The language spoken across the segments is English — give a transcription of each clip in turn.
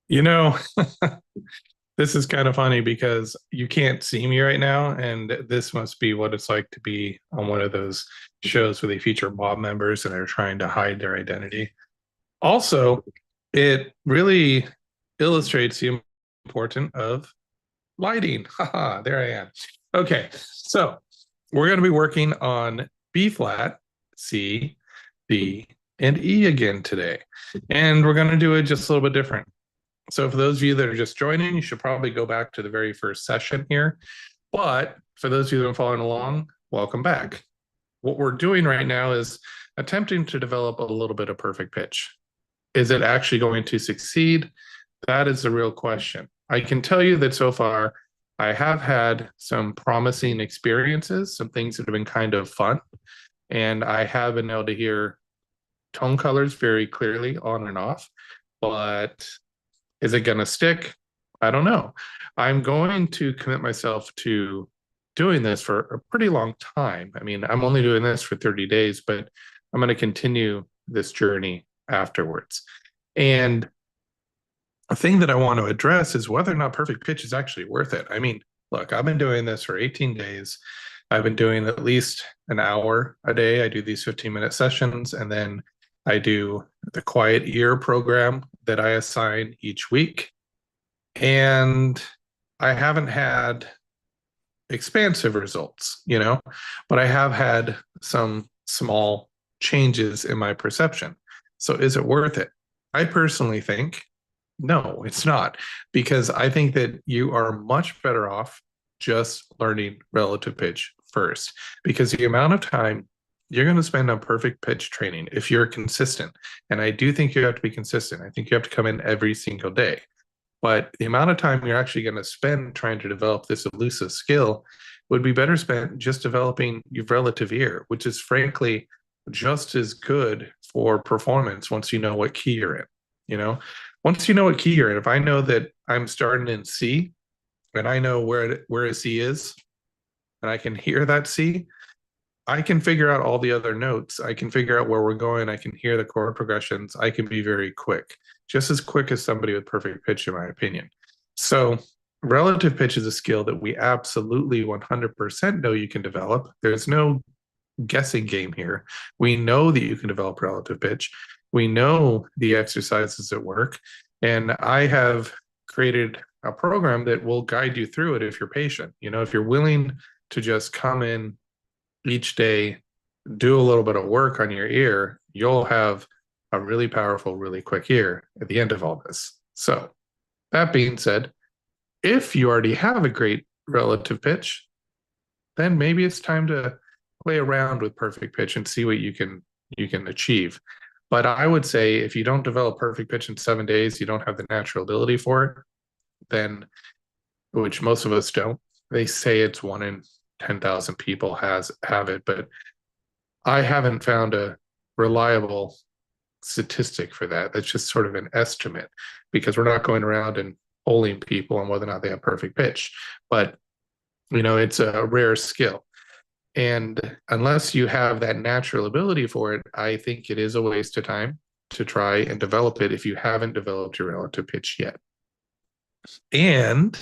You know, this is kind of funny because you can't see me right now, and this must be what it's like to be on one of those shows where they feature mob members and are trying to hide their identity. Also, it really illustrates the importance of lighting. Haha, there I am. Okay, so we're going to be working on B flat, C, D, and E again today. And we're going to do it just a little bit different. So for those of you that are just joining, you should probably go back to the very first session here. But for those of you that are following along, welcome back. What we're doing right now is attempting to develop a little bit of perfect pitch. Is it actually going to succeed? That is the real question. I can tell you that so far, I have had some promising experiences, some things that have been kind of fun, and I have been able to hear tone colors very clearly on and off. But is it going to stick? I don't know. I'm going to commit myself to doing this for a pretty long time. I mean, I'm only doing this for 30 days, but I'm going to continue this journey afterwards. And a thing that I want to address is whether or not perfect pitch is actually worth it. I mean, look, I've been doing this for 18 days. I've been doing at least an hour a day. I do these 15-minute sessions, and then I do the quiet ear program that I assign each week. And I haven't had expansive results, but I have had some small changes in my perception. So is it worth it? I personally think no, it's not, because I think that you are much better off just learning relative pitch first, because the amount of time you're going to spend on perfect pitch training, if you're consistent, and I do think you have to be consistent, I think you have to come in every single day. But the amount of time you're actually going to spend trying to develop this elusive skill would be better spent just developing your relative ear, which is frankly just as good for performance once you know what key you're in. You know, once you know what key you're in, if I know that I'm starting in C and I know where a C is and I can hear that C, I can figure out all the other notes. I can figure out where we're going. I can hear the chord progressions. I can be very quick, just as quick as somebody with perfect pitch, in my opinion. So, relative pitch is a skill that we absolutely 100% know you can develop. There's no guessing game here. We know that you can develop relative pitch. We know the exercises that work. And I have created a program that will guide you through it if you're patient. If you're willing to just come in each day, do a little bit of work on your ear, you'll have a really powerful, really quick ear at the end of all this. So, that being said, if you already have a great relative pitch, then maybe it's time to play around with perfect pitch and see what you can achieve. But I would say if you don't develop perfect pitch in 7 days, you don't have the natural ability for it, then, which most of us don't. They say it's 1 in 10,000 people have it, but I haven't found a reliable statistic for that. That's just sort of an estimate, because we're not going around and polling people on whether or not they have perfect pitch. But it's a rare skill. And unless you have that natural ability for it, I think it is a waste of time to try and develop it if you haven't developed your relative pitch yet. And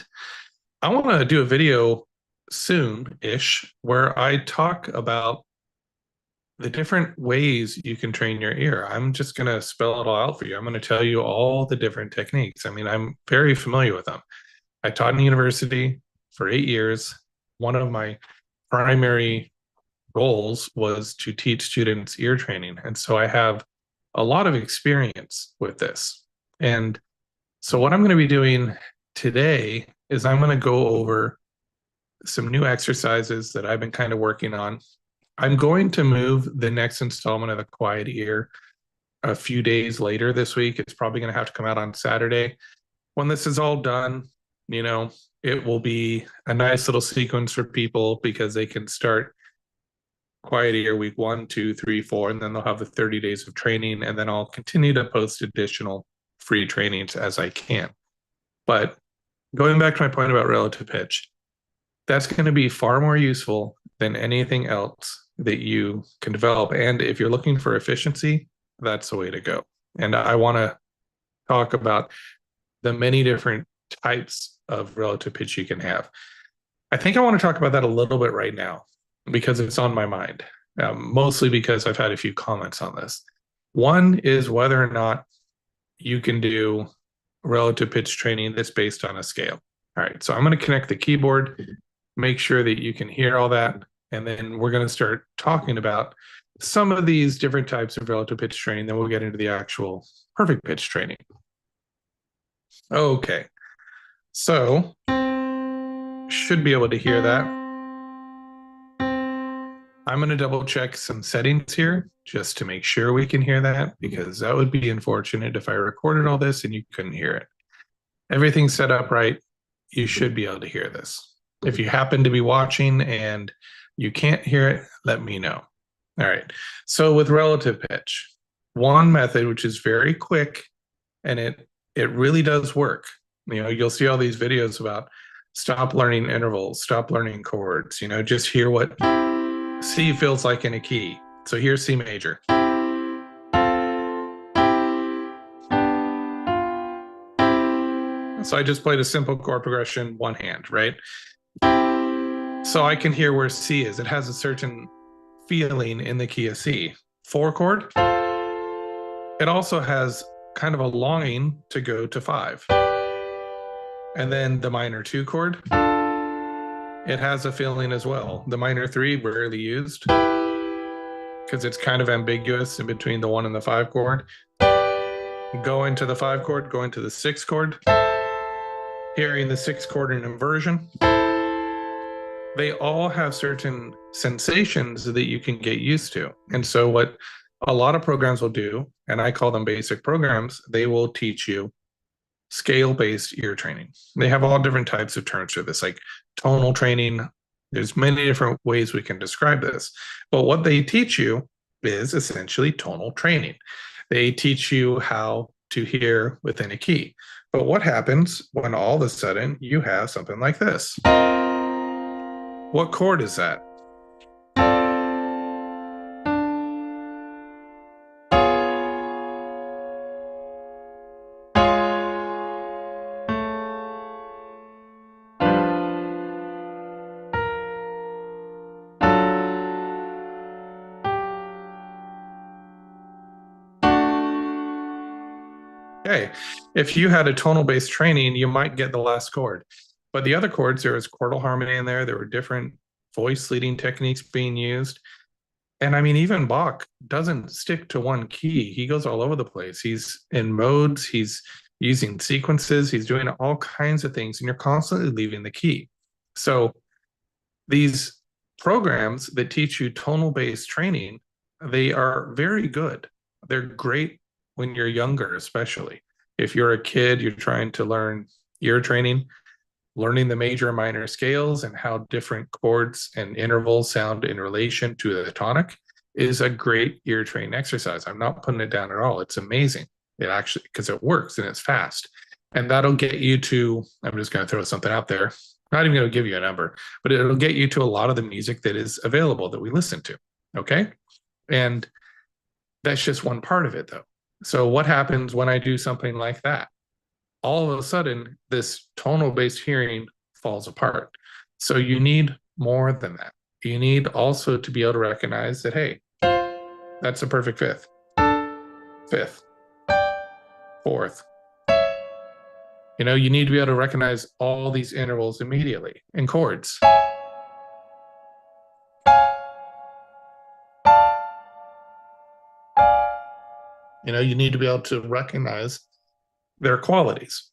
I want to do a video soon-ish where I talk about the different ways you can train your ear. I'm just going to spell it all out for you. I'm going to tell you all the different techniques. I mean, I'm very familiar with them. I taught in university for 8 years. One of my primary goals was to teach students ear training. And so I have a lot of experience with this. And so what I'm going to be doing today is I'm going to go over some new exercises that I've been kind of working on. I'm going to move the next installment of the Quiet Ear a few days later this week. It's probably going to have to come out on Saturday. When this is all done, it will be a nice little sequence for people because they can start Quiet Ear week 1, 2, 3, 4, and then they'll have the 30 days of training, and then I'll continue to post additional free trainings as I can. But going back to my point about relative pitch, that's going to be far more useful than anything else that you can develop. And if you're looking for efficiency, that's the way to go. And I want to talk about the many different types of relative pitch you can have. I think I want to talk about that a little bit right now because it's on my mind, mostly because I've had a few comments on this. One is whether or not you can do relative pitch training that's based on a scale. All right, so I'm going to connect the keyboard, make sure that you can hear all that, and then we're going to start talking about some of these different types of relative pitch training. Then we'll get into the actual perfect pitch training. Okay, so should be able to hear that. I'm going to double check some settings here just to make sure we can hear that, because that would be unfortunate if I recorded all this and you couldn't hear it. Everything's set up right. You should be able to hear this. If you happen to be watching and you can't hear it, let me know. All right. So with relative pitch, one method, which is very quick, and it really does work. You know, you'll see all these videos about stop learning intervals, stop learning chords, you know, just hear what C feels like in a key. So here's C major. So I just played a simple chord progression, one hand, right? So I can hear where C is. It has a certain feeling in the key of C. 4 chord, it also has kind of a longing to go to 5. And then the minor 2 chord, it has a feeling as well. The minor 3, rarely used, because it's kind of ambiguous in between the 1 and the 5 chord. Go into the 5 chord, go into the 6 chord, hearing the 6 chord in inversion. They all have certain sensations that you can get used to. And so what a lot of programs will do, and I call them basic programs, they will teach you scale-based ear training. They have all different types of terms for this, like tonal training. There's many different ways we can describe this. But what they teach you is essentially tonal training. They teach you how to hear within a key. But what happens when all of a sudden you have something like this? What chord is that? Okay, if you had a tonal-based training, you might get the last chord. But the other chords, there was chordal harmony in there. There were different voice leading techniques being used. And I mean, even Bach doesn't stick to one key. He goes all over the place. He's in modes, he's using sequences, he's doing all kinds of things, and you're constantly leaving the key. So these programs that teach you tonal-based training, they are very good. They're great when you're younger, especially. If you're a kid, you're trying to learn ear training, learning the major and minor scales and how different chords and intervals sound in relation to the tonic is a great ear training exercise. I'm not putting it down at all. It's amazing. It actually, because it works and it's fast. And that'll get you to, I'm just going to throw something out there. Not even going to give you a number, but it'll get you to a lot of the music that is available that we listen to. Okay. And that's just one part of it, though. So what happens when I do something like that? All of a sudden, this tonal-based hearing falls apart. So you need more than that. You need also to be able to recognize that, hey, that's a perfect fifth, fifth, fourth. You know, you need to be able to recognize all these intervals immediately in chords. You know, you need to be able to recognize their qualities.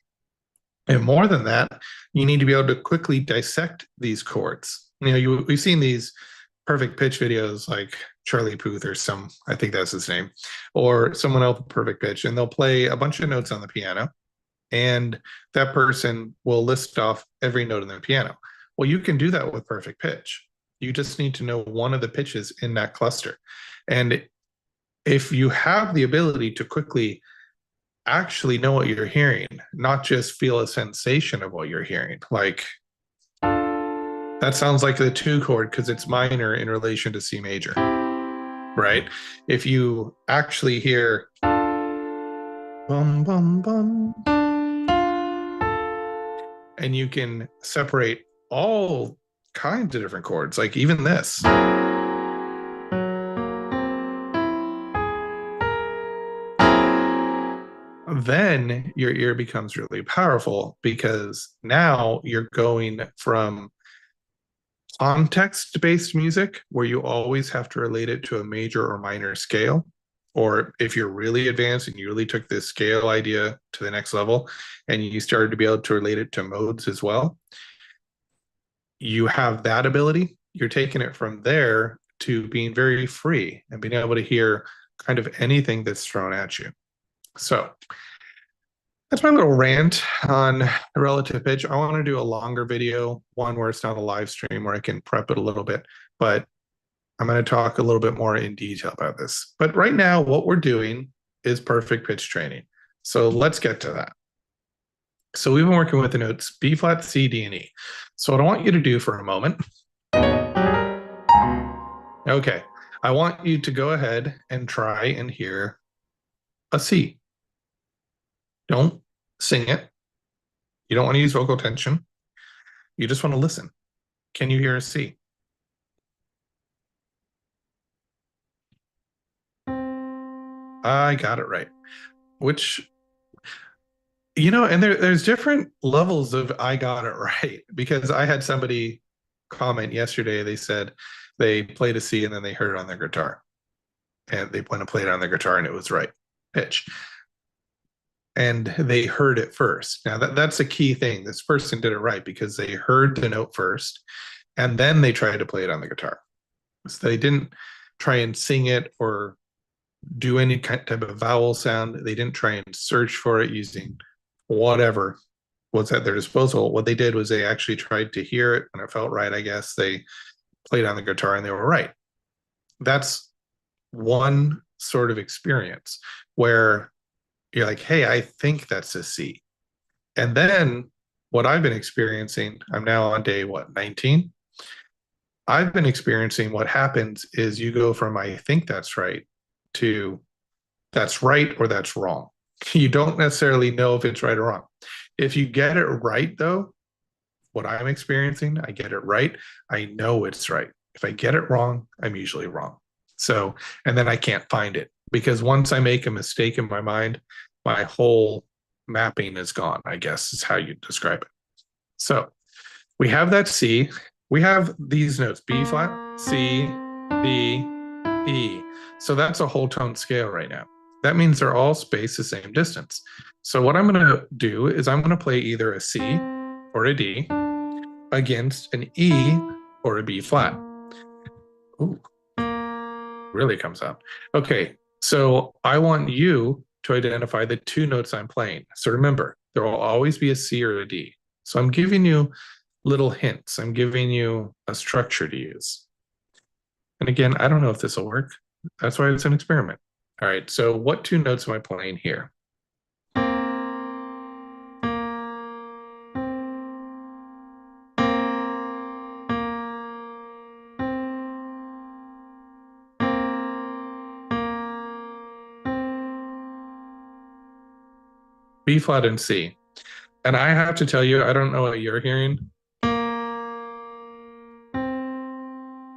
And more than that, you need to be able to quickly dissect these chords. You know, we've seen these perfect pitch videos like Charlie Puth or some, I think that's his name, or someone else with perfect pitch, and they'll play a bunch of notes on the piano, and that person will list off every note on the piano. Well, you can do that with perfect pitch. You just need to know one of the pitches in that cluster. And if you have the ability to quickly actually know what you're hearing, not just feel a sensation of what you're hearing, like that sounds like the 2 chord because it's minor in relation to C major, right? If you actually hear bum, bum, bum, and you can separate all kinds of different chords, like even this. Then your ear becomes really powerful because now you're going from context-based music where you always have to relate it to a major or minor scale. Or if you're really advanced and you really took this scale idea to the next level and you started to be able to relate it to modes as well, you have that ability. You're taking it from there to being very free and being able to hear kind of anything that's thrown at you. So that's my little rant on relative pitch. I want to do a longer video, one where it's not a live stream where I can prep it a little bit, but I'm going to talk a little bit more in detail about this. But right now, what we're doing is perfect pitch training. So let's get to that. So we've been working with the notes B flat, C, D, and E. So what I want you to do for a moment. Okay, I want you to go ahead and try and hear a C. Don't sing it. You don't want to use vocal tension. You just want to listen. Can you hear a C? I got it right. Which, and there's different levels of I got it right, because I had somebody comment yesterday. They said they played a C and then they heard it on their guitar. And they went to play it on their guitar and it was right pitch. And they heard it first. Now that's a key thing. This person did it right because they heard the note first and then they tried to play it on the guitar. So they didn't try and sing it or do any type of vowel sound. They didn't try and search for it using whatever was at their disposal. What they did was they actually tried to hear it when it felt right. I guess they played on the guitar and they were right. That's one sort of experience where you're like, hey, I think that's a C. And then what I've been experiencing, I'm now on day 19. I've been experiencing what happens is you go from I think that's right to that's right or that's wrong. You don't necessarily know if it's right or wrong. If you get it right, though, what I'm experiencing, I get it right, I know it's right. If I get it wrong, I'm usually wrong. So, and then I can't find it because once I make a mistake in my mind, my whole mapping is gone, I guess is how you describe it. So we have that C. We have these notes, B flat, C, D, E. So that's a whole tone scale right now. That means they're all spaced the same distance. So what I'm going to do is I'm going to play either a C or a D against an E or a B flat. Ooh, really comes out. Okay, so I want you to identify the two notes I'm playing. So remember, there will always be a C or a D. So I'm giving you little hints. I'm giving you a structure to use. And again, I don't know if this will work. That's why it's an experiment. All right, so what two notes am I playing here? B flat and C. And I have to tell you, I don't know what you're hearing.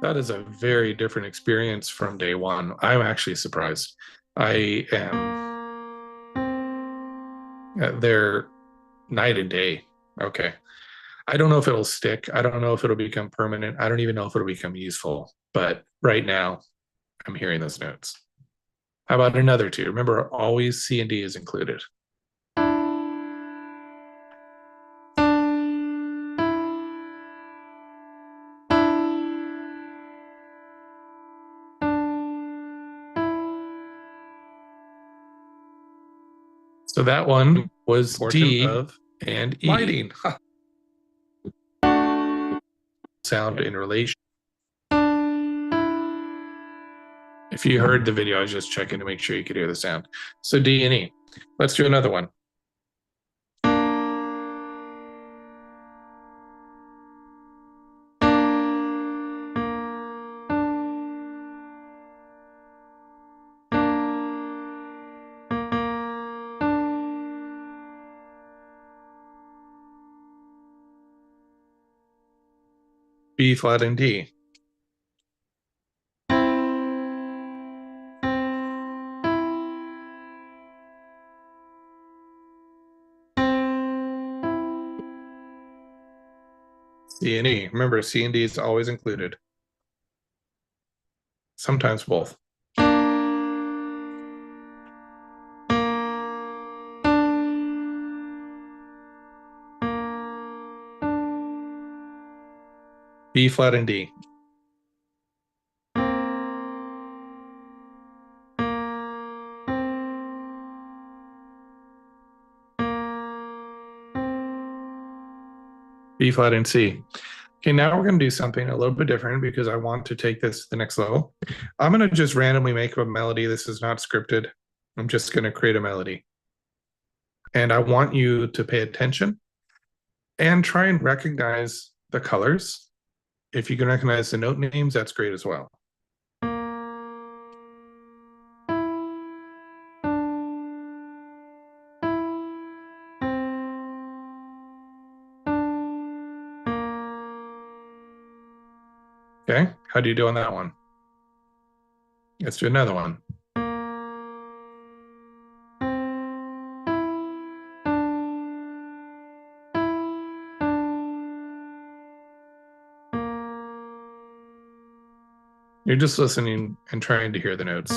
That is a very different experience from day one. I'm actually surprised. I am, they're night and day. Okay. I don't know if it'll stick. I don't know if it'll become permanent. I don't even know if it'll become useful. But right now, I'm hearing those notes. How about another two? Remember, always C and D is included. So that one was D of and E. Lighting. Sound in relation. If you heard the video, I was just checking to make sure you could hear the sound. So D and E. Let's do another one. B flat and D. C and E. Remember, C and D is always included. Sometimes both. B flat and D. B flat and C. Okay, now we're going to do something a little bit different because I want to take this to the next level. I'm going to just randomly make a melody. This is not scripted. I'm just going to create a melody. And I want you to pay attention and try and recognize the colors. If you can recognize the note names, that's great as well. Okay, how do you do on that one? Let's do another one. You're just listening and trying to hear the notes.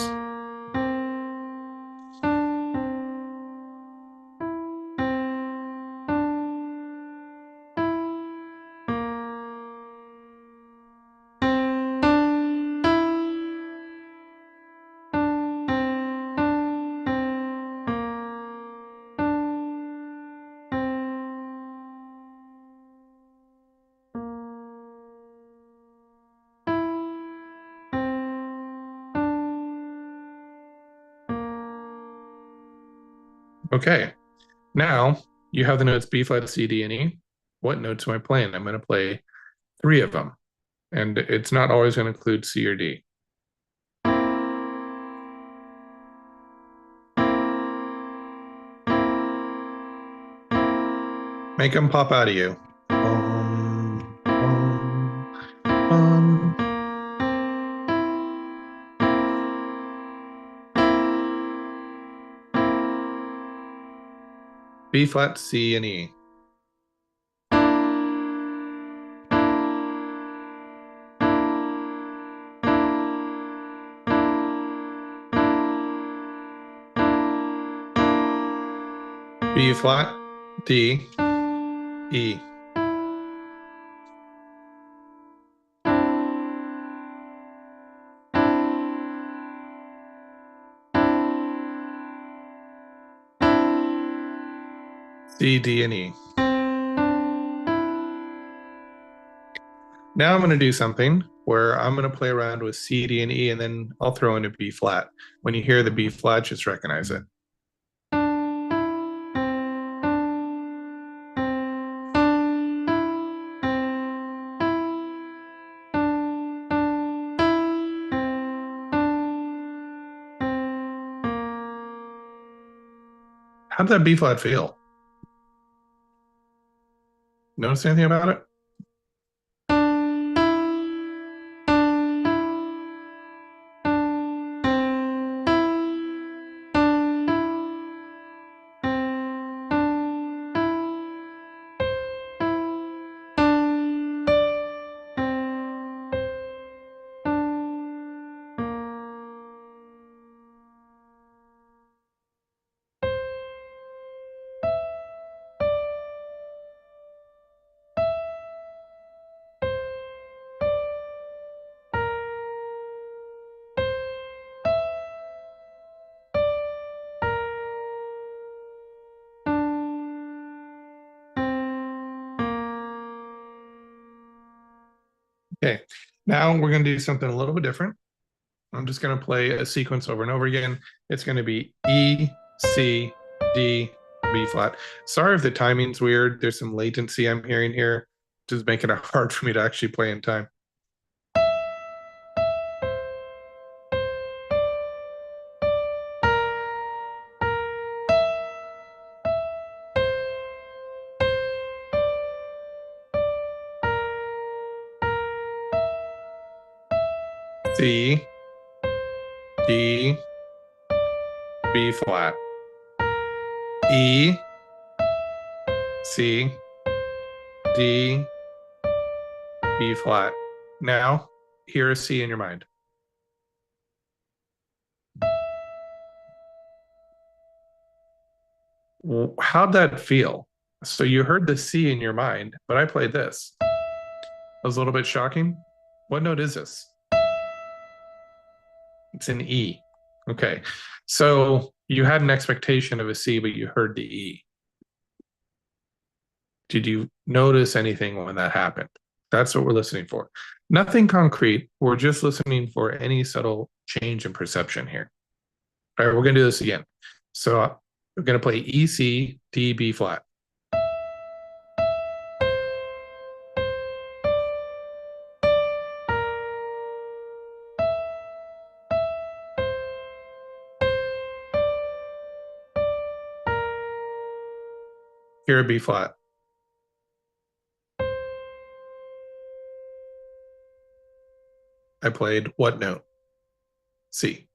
Okay, now you have the notes B flat, C, D, and E. What notes am I playing? I'm going to play 3 of them, and it's not always going to include C or D. Make them pop out of you. B flat, C, and E. B flat, D, E. C, D, and E. Now I'm going to do something where I'm going to play around with C, D, and E, and then I'll throw in a B flat. When you hear the B flat, just recognize it. How did that B flat feel? Notice anything about it? Okay, now we're going to do something a little bit different. I'm just going to play a sequence over and over again. It's going to be E, C, D, B flat. Sorry if the timing's weird. There's some latency I'm hearing here, just making it hard for me to actually play in time. C, D, B flat, E, C, D, B flat. Now, hear a C in your mind. How'd that feel? So you heard the C in your mind, but I played this. That was a little bit shocking. What note is this? It's an E. Okay. So you had an expectation of a C, but you heard the E. Did you notice anything when that happened? That's what we're listening for. Nothing concrete. We're just listening for any subtle change in perception here. All right, we're going to do this again. So we're going to play E, C, D, B flat. Here a B flat. I played what note? C.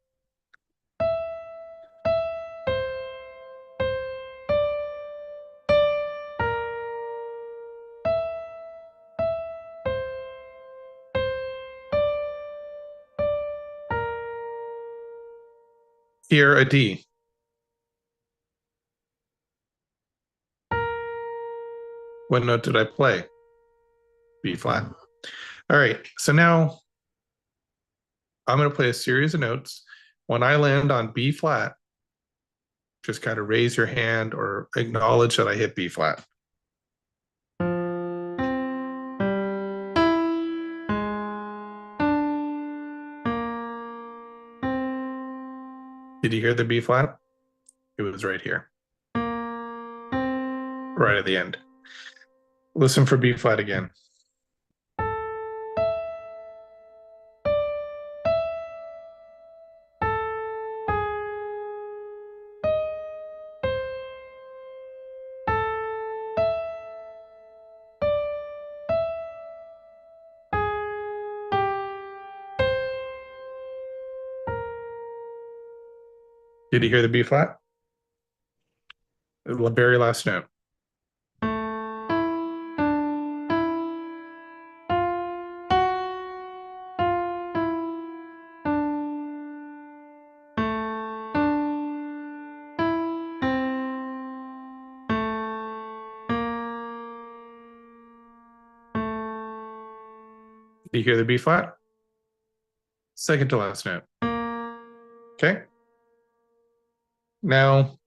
Here a D. What note did I play? B flat. All right, so now I'm going to play a series of notes. When I land on B flat, just kind of raise your hand or acknowledge that I hit B flat. Did you hear the B flat? It was right here, right at the end. Listen for B flat again. Did you hear the B flat? The very last note. Did you hear the B flat? Second to last note. Okay. Now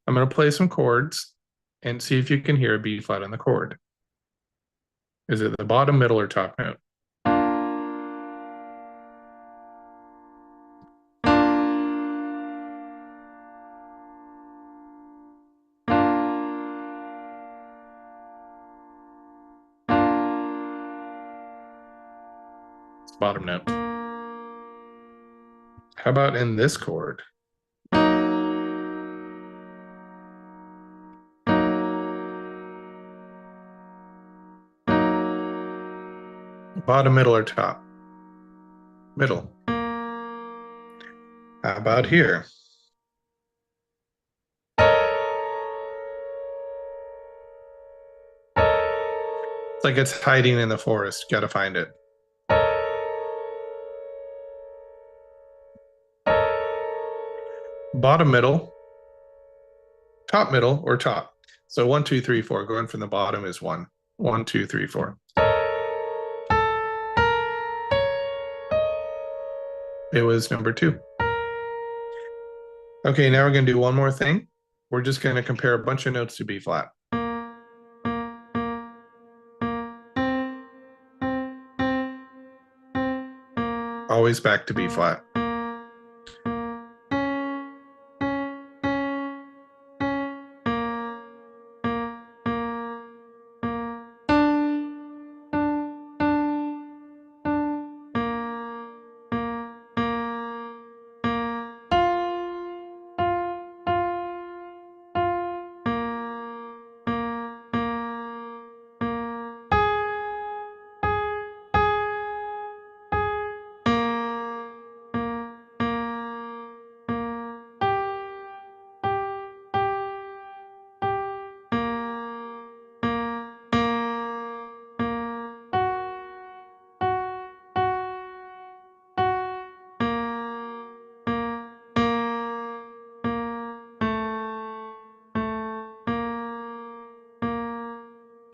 I'm going to play some chords and see if you can hear a B flat on the chord. Is it the bottom, middle, or top note? It's bottom note. How about in this chord? Bottom, middle, or top? Middle. How about here? It's like it's hiding in the forest. Got to find it. Bottom, middle, top, middle, or top. So 1, 2, 3, 4. Going from the bottom is 1. 1, 2, 3, 4. It was number 2. Okay, now we're going to do one more thing. We're just going to compare a bunch of notes to B flat. Always back to B flat.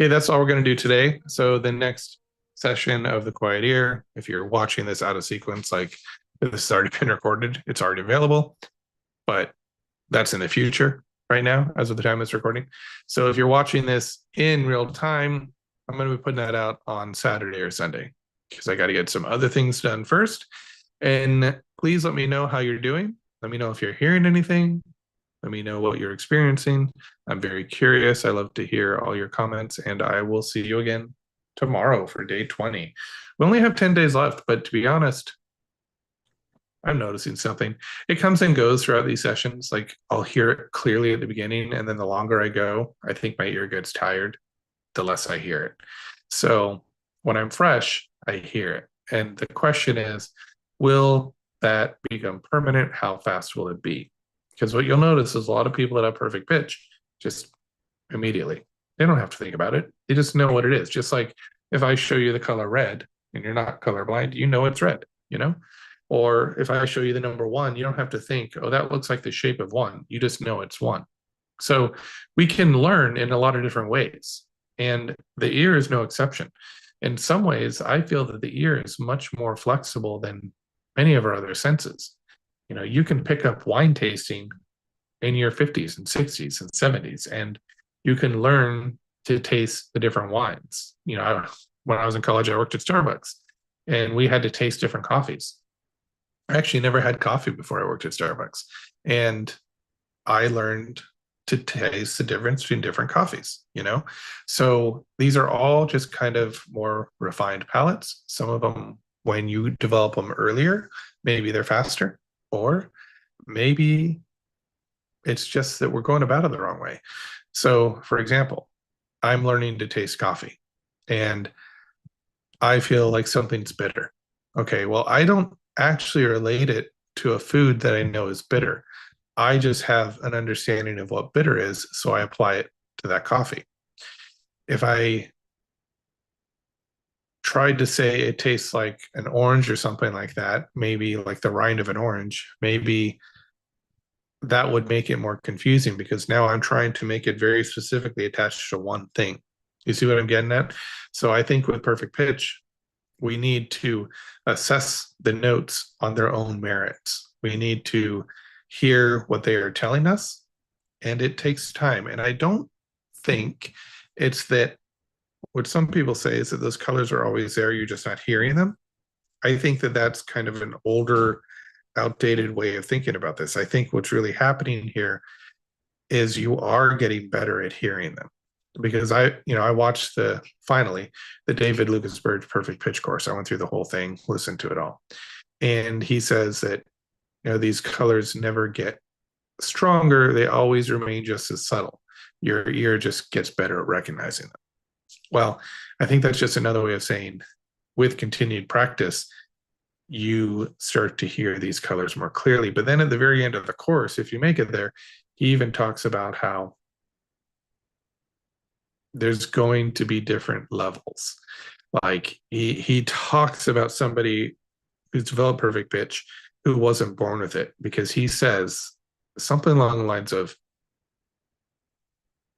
Okay, that's all we're going to do today. So the next session of the Quiet Ear, if you're watching this out of sequence, like this has already been recorded, it's already available, but that's in the future right now, as of the time it's recording. So if you're watching this in real time, I'm going to be putting that out on Saturday or Sunday because I got to get some other things done first. And please let me know how you're doing. Let me know if you're hearing anything. Let me know what you're experiencing. I'm very curious. I love to hear all your comments, and I will see you again tomorrow for day 20. We only have 10 days left, but to be honest, I'm noticing something. It comes and goes throughout these sessions. Like I'll hear it clearly at the beginning, and then the longer I go, I think my ear gets tired, the less I hear it. So when I'm fresh, I hear it. And the question is, will that become permanent? How fast will it be? Because what you'll notice is a lot of people that have perfect pitch just immediately, they don't have to think about it. They just know what it is. Just like if I show you the color red and you're not colorblind, you know it's red, you know? Or if I show you the number one, you don't have to think, oh, that looks like the shape of one. You just know it's one. So we can learn in a lot of different ways. And the ear is no exception. In some ways, I feel that the ear is much more flexible than many of our other senses. You know, you can pick up wine tasting in your 50s and 60s and 70s, and you can learn to taste the different wines. You know, when I was in college, I worked at Starbucks and we had to taste different coffees. I actually never had coffee before I worked at Starbucks. And I learned to taste the difference between different coffees, you know? So these are all just kind of more refined palates. Some of them, when you develop them earlier, maybe they're faster, or maybe it's just that we're going about it the wrong way. So, for example, I'm learning to taste coffee and I feel like something's bitter. Okay, well, I don't actually relate it to a food that I know is bitter. I just have an understanding of what bitter is, so I apply it to that coffee. If I tried to say it tastes like an orange or something like that, maybe like the rind of an orange, maybe that would make it more confusing because now I'm trying to make it very specifically attached to one thing. You see what I'm getting at? So I think with perfect pitch, we need to assess the notes on their own merits. We need to hear what they are telling us, and it takes time. And I don't think it's that what some people say is that those colors are always there, you're just not hearing them. I think that that's kind of an older, outdated way of thinking about this. I think what's really happening here is you are getting better at hearing them because I watched finally the David Lucas Bird Perfect Pitch course. I went through the whole thing, listened to it all. And he says that, these colors never get stronger. They always remain just as subtle. Your ear just gets better at recognizing them. Well, I think that's just another way of saying with continued practice, you start to hear these colors more clearly. But then at the very end of the course, if you make it there, he even talks about how there's going to be different levels. Like he talks about somebody who's developed perfect pitch who wasn't born with it because he says something along the lines of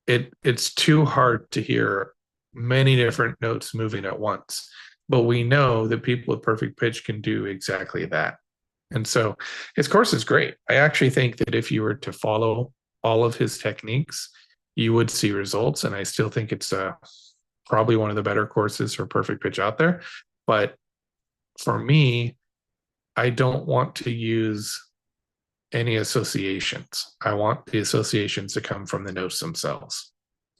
it's too hard to hear many different notes moving at once. But we know that people with perfect pitch can do exactly that. And so his course is great. I actually think that if you were to follow all of his techniques, you would see results. And I still think it's probably one of the better courses for perfect pitch out there. But for me, I don't want to use any associations. I want the associations to come from the notes themselves,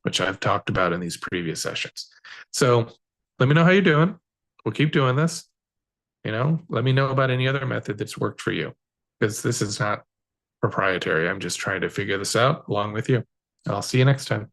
which I've talked about in these previous sessions. So let me know how you're doing. We'll keep doing this. Let me know about any other method that's worked for you, because this is not proprietary. I'm just trying to figure this out along with you. I'll see you next time.